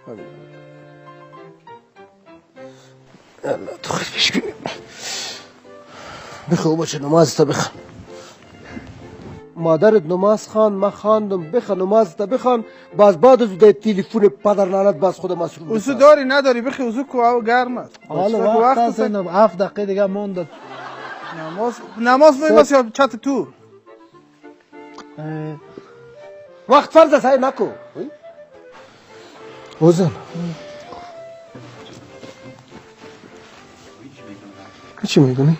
الله تو خیلی پیش بینیم. بخواه بچه نماز تا بخوان. مادرت نماز خوان، من خواندم، بخواه نماز تا بخوان. باز بعد از اون تلفن پدر نانت باز خود مصروف بساز. وضو داری نداری بخواه وضو کو او گرم است. حالا وقت هست اینو 7 دقیقه دیگه مونده. نماز مهم است یا چت تو؟ وقت فرض است های نکو. اوزن چی میکنی؟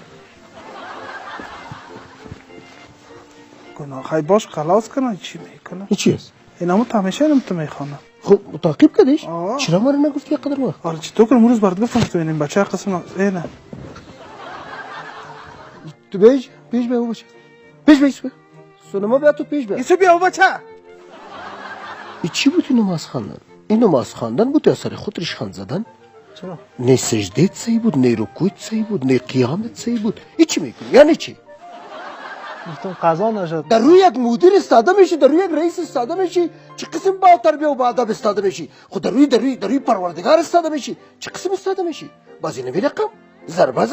گناه باش خلاص کنه چی میکنه؟ این چی است؟ این همون تمیشه نمتو میخوانه. خب متعاقب کدیش؟ چرا ما رو نگفتی قدر وقت؟ حالا چطور کنم روز برات گفتم تو این بچه قسم اینه. تو بیش به او بچه. بیش به. سونما بیا تو پیش بیا. ایسو بیا او بچه. این چی بود این نماز خواندن؟ این نماز خواندن بود یا سر خود ریشخند زدن؟ چرا؟ نه سجدهت صحیح بود، نه رکوعت صحیح بود، نه قیامت صحیح بود. این چی میکنی؟ یعنی چی؟ گفتم قضا نشد. در روی یک مدیر استاده میشی، در روی یک رئیس استاده میشی، چه قسم با تربیه و با ادب استاده میشی؟ خود در روی پروردگار استاده میشی، چه قسم استاده میشی؟ باز اینو رقم ضربه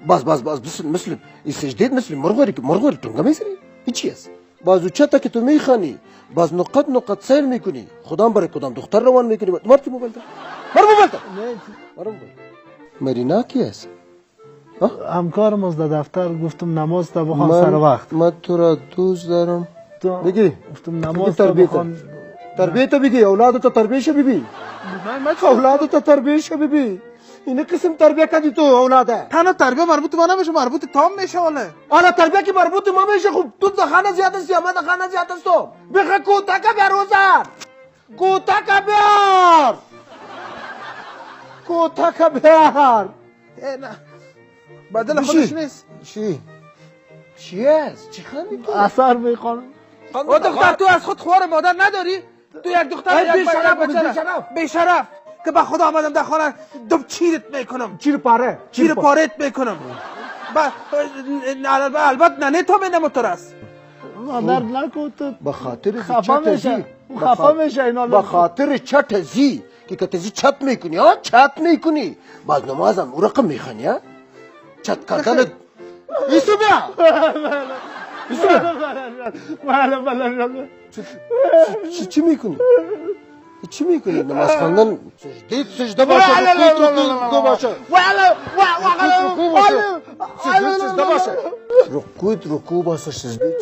باز مثل این سجدهت مثل مرغوری تونگه میزنی. این چی است؟ باز چتا که تو میخوانی باز نقط سیر میکنی، خودم برای کدام دختر روان میکنی. مرتی موبایل ده مرو مرینا کی است؟ همکارم از دفتر گفتم نماز تا بخوان سر وقت. من تو را دوست دارم. بگی گفتم نماز تا بخوان. تربیت بگی، اولادت تربیت شو ببین. اولادت تربیت شو ببین. این قسم تربیت کردی تو اولاده. تنها تربیت مربوط ما نمیشه، مربوط تام میشه. حالا تربیت که مربوط ما میشه. خب تو دخانه زیاد است یا من دخانه زیاد است تو؟ بخوا کوتاکا بیار وزر. کوتاکا بیار. نه بدل خودش نیست. چی است؟ چی خواندی تو؟ اثر میخوانم. او دختر تو از خود خوار مادر نداری؟ تو یک دختر یک بیشرف که با خدا آمدم در خانه دم چیرت میکنم. چیر پارت میکنم. البته ننه تو می نموترست. مادر نکن تو. به خاطر خفا میشه اینا. به خاطر چت زی که کتزی چت میکنی. باز نمازم او رقم میخوانی ها؟ چت کردن ایسو بیا. چی میکنی؟ نماز خواندن سجده باشه، رکوع باشه. رکوع باشه، سجده